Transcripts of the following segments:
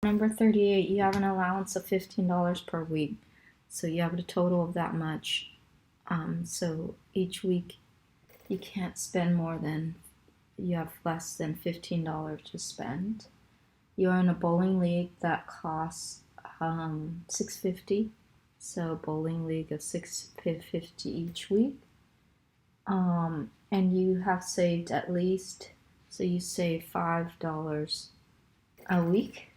Number 38, you have an allowance of $15 per week. So you have a total of that much. So each week you can't spend more than, you have less than $15 to spend. You're in a bowling league that costs $6.50. So bowling league of $6.50 each week. And you have saved at least, so you save $5 a week.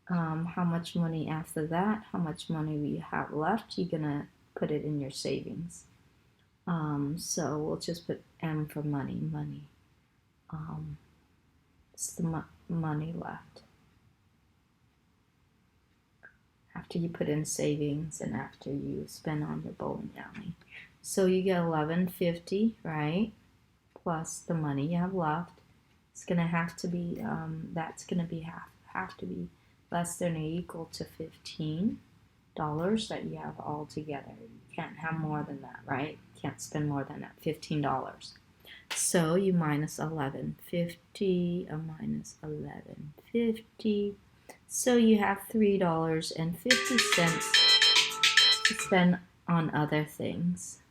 How much money after that? How much money you have left? You're gonna put it in your savings. So we'll just put M for money. Money. It's the money left after you put in savings and after you spend on your bowling alley. So you get $11.50, right? Plus the money you have left. It's gonna have to be that's gonna be have to be less than or equal to $15 that you have all together. You can't have more than that, right? You can't spend more than that, $15. So you minus $11.50, minus $11.50. So you have $3.50 to spend on other things.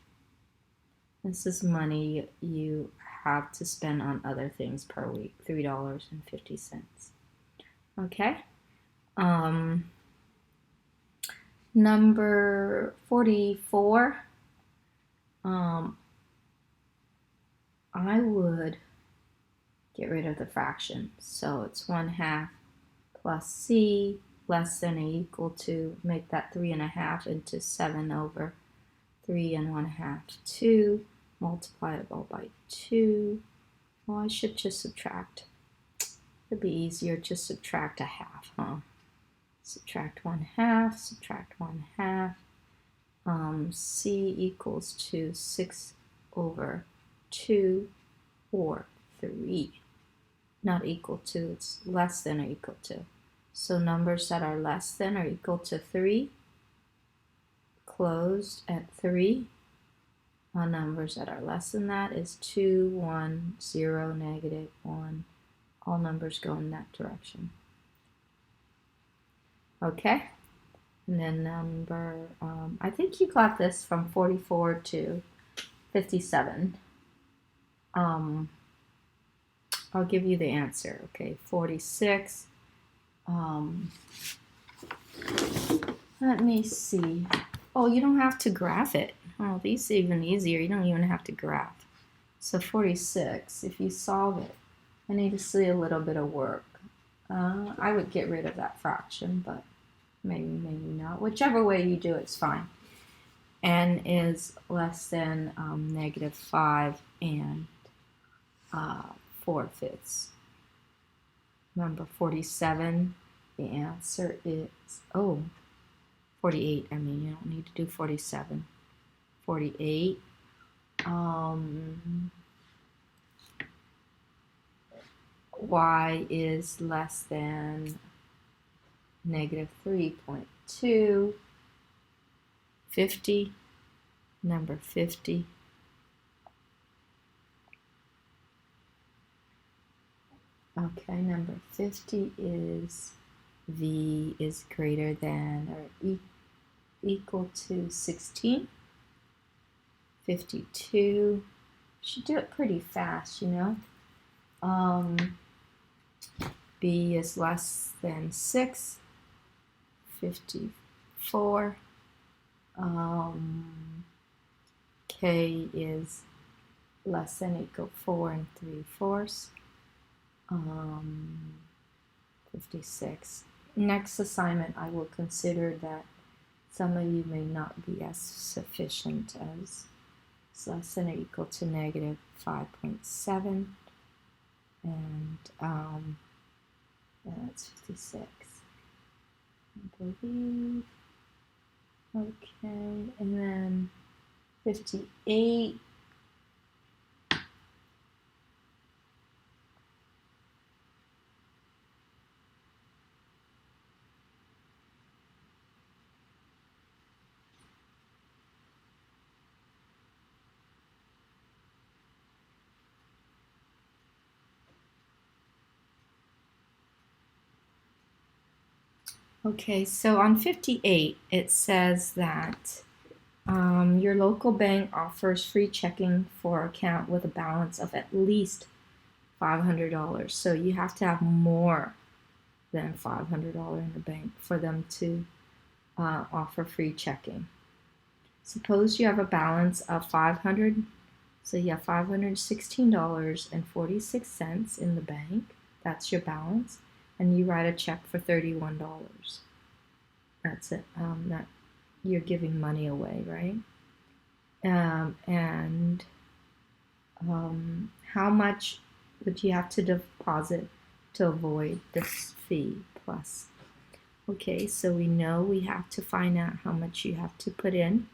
This is money you have to spend on other things per week, $3.50. Okay? Number 44, I would get rid of the fraction. So it's 1/2 plus c less than or equal to, make that 3.5 into 7 over 3 and 1/2, 2, multipliable by 2. Well, I should just subtract. It'd be easier to subtract a half, huh? Subtract 1/2, subtract 1/2. C equals to 6 over 2 or 3. Not equal to, it's less than or equal to. So numbers that are less than or equal to 3, closed at 3. Numbers that are less than that is 2, 1, 0, negative 1. All numbers go in that direction. Okay? And then number, I think you got this from 44 to 57. I'll give you the answer. Okay, 46. Let me see. Oh, you don't have to graph it. Oh, these are even easier. You don't even have to graph. So 46, if you solve it, I need to see a little bit of work. I would get rid of that fraction, but maybe not. Whichever way you do it's fine. N is less than negative 5 and 4/5. Number 47, the answer is, 48. I mean, you don't need to do 47. 48. Y is less than negative 3.2. 50. Number 50. Okay, number 50 is V is greater than or equal to 16. 52. Should do it pretty fast, you know. B is less than 6. 54. K is less than or equal to 4 3/4. 56. Next assignment, I will consider that some of you may not be as sufficient as it's less than or equal to negative 5.7, and that's 56. I believe. Okay, and then 58. Okay, so on 58, it says that your local bank offers free checking for account with a balance of at least $500. So you have to have more than $500 in the bank for them to offer free checking. Suppose you have a balance of $500, so you have $516.46 in the bank. That's your balance, and you write a check for $31. That's it. That you're giving money away, right? And how much would you have to deposit to avoid this fee plus? Okay, so we know we have to find out how much you have to put in.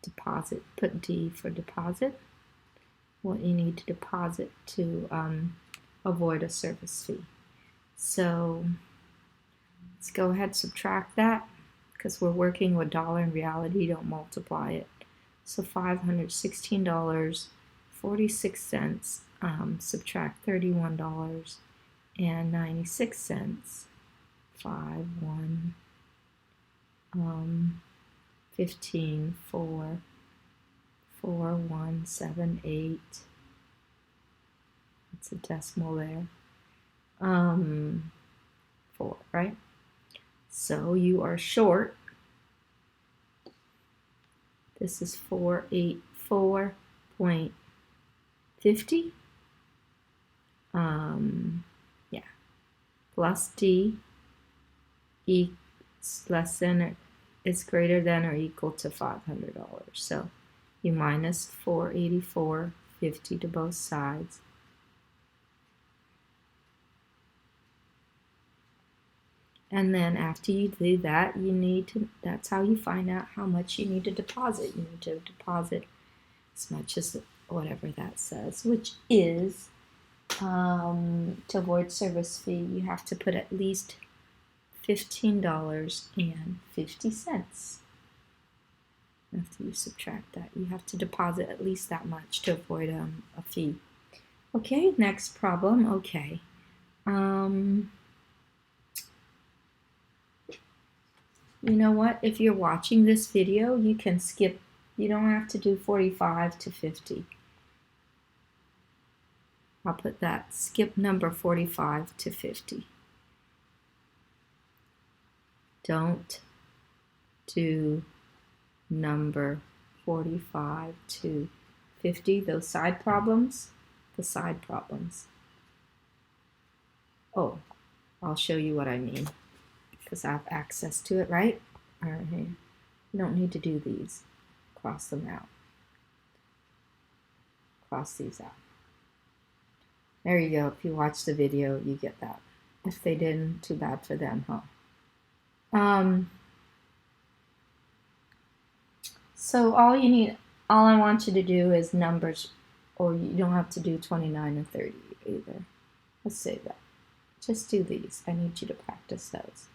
Deposit, put D for deposit. What you need to deposit to avoid a service fee. So let's go ahead and subtract that because we're working with dollar in reality, don't multiply it. So $516.46, subtract $31.96, 15, 4, 4178. It's a decimal there. 4, right? So you are short. This is 484.50. Yeah. Plus D is less than or is greater than or equal to $500. So you minus 484.50 to both sides. And then after you do that, you need to, that's how you find out how much you need to deposit. You need to deposit as much as whatever that says, which is, to avoid service fee, you have to put at least $15.50. After you subtract that, you have to deposit at least that much to avoid a fee. Okay, next problem. Okay. You know what? If you're watching this video, you can skip. You don't have to do 45 to 50. I'll put that. Skip number 45 to 50. Don't do number 45 to 50. Those side problems, the side problems. Oh, I'll show you what I mean, because I have access to it, right? All right, you don't need to do these. Cross them out. Cross these out. There you go. If you watch the video, you get that. If they didn't, too bad for them, huh? So all I want you to do is numbers, or you don't have to do 29 and 30 either. Let's say that. Just do these. I need you to practice those.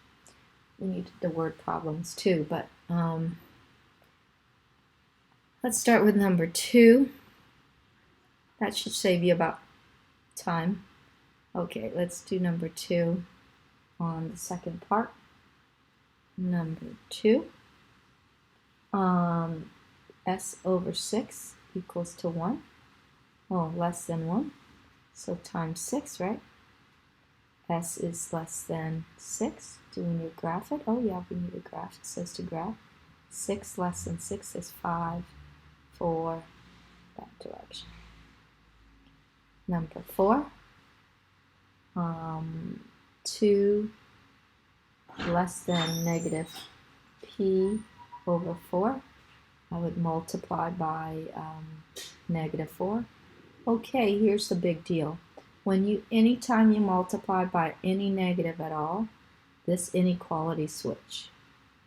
We need the word problems too, but let's start with number 2. That should save you about time. Okay, let's do number 2 on the second part. Number 2. S over 6 equals to 1. Oh, less than 1. So times 6, right? S is less than 6. Do we need to graph it? Oh, yeah, we need to graph. It says to graph. 6 less than 6 is 5, 4, that direction. Number 4. 2 less than negative P over 4. I would multiply by negative 4. Okay, here's the big deal. Anytime you multiply by any negative at all, this inequality switch.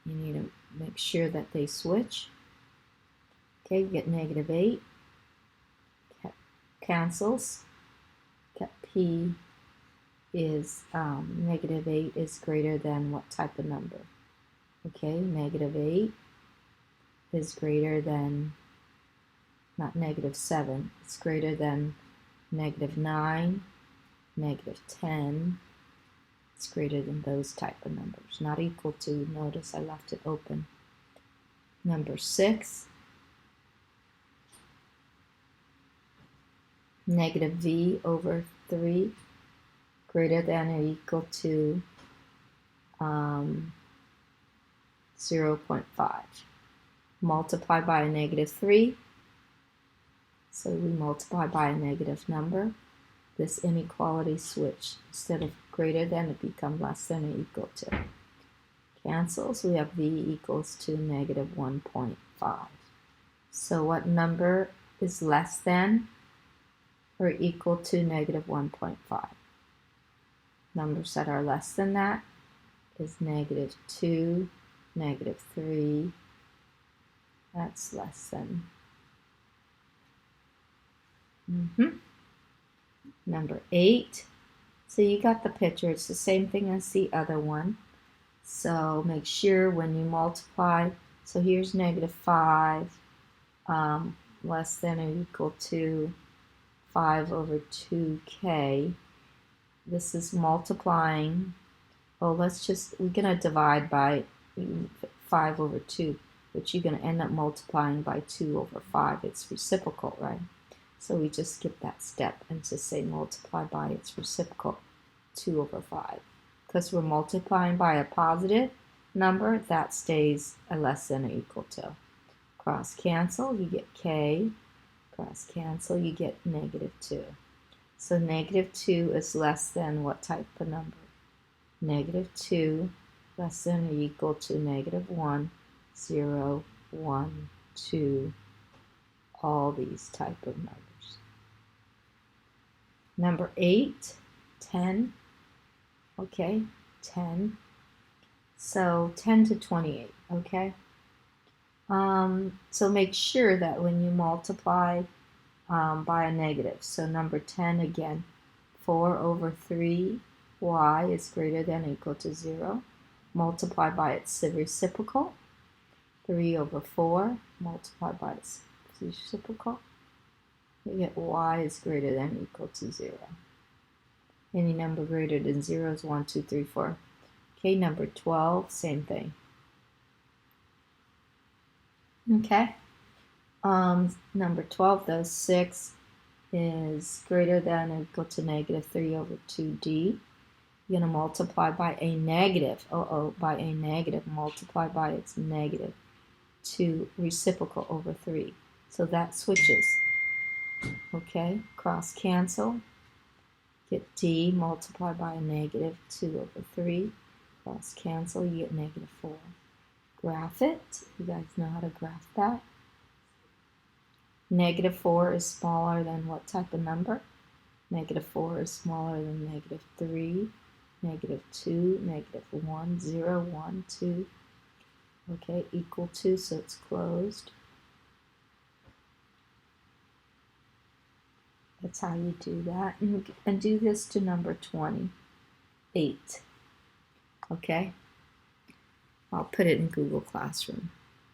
You need to make sure that they switch. Okay, you get negative 8. Cancels. P is negative 8 is greater than what type of number? Okay, negative 8 is greater than, not negative 7, it's greater than negative 9, negative 10, It's greater than those type of numbers. Not equal to, notice I left it open. Number 6, negative v over 3 greater than or equal to 0.5. Multiply by a negative 3. So we multiply by a negative number. This inequality switch, instead of greater than, it becomes less than or equal to. Cancels, we have v equals to negative 1.5. So what number is less than or equal to negative 1.5? Numbers that are less than that is negative 2, negative 3. That's less than. Number 8. So you got the picture. It's the same thing as the other one. So make sure when you multiply, so here's negative 5 less than or equal to 5 over 2k. This is multiplying. Well, we're going to divide by 5 over 2, which you're going to end up multiplying by 2 over 5. It's reciprocal, right? So we just skip that step and just say multiply by its reciprocal, 2 over 5. Because we're multiplying by a positive number, that stays a less than or equal to. Cross cancel, you get k. Cross cancel, you get negative 2. So negative 2 is less than what type of number? Negative 2 less than or equal to negative 1, 0, 1, 2, all these type of numbers. Number 8, 10. Okay, 10. So 10 to 28, okay? So make sure that when you multiply by a negative, so number 10 again, 4 over 3y is greater than or equal to 0. Multiply by its reciprocal, 3 over 4, multiply by its reciprocal. You get y is greater than or equal to 0. Any number greater than 0 is 1, 2, 3, 4. Okay, number 12, same thing. Okay. Number 12, though, 6 is greater than or equal to negative 3 over 2d. You're going to multiply by a negative. By a negative. Multiply by its negative to reciprocal over 3. So that switches. Okay, cross cancel. Get d, multiply by a negative 2 over 3. Cross cancel, you get negative 4. Graph it. You guys know how to graph that. Negative 4 is smaller than what type of number? Negative 4 is smaller than negative 3, negative 2, negative 1, 0, 1, 2. Okay, equal to, so it's closed. That's how you do that. And do this to number 28. Okay? I'll put it in Google Classroom.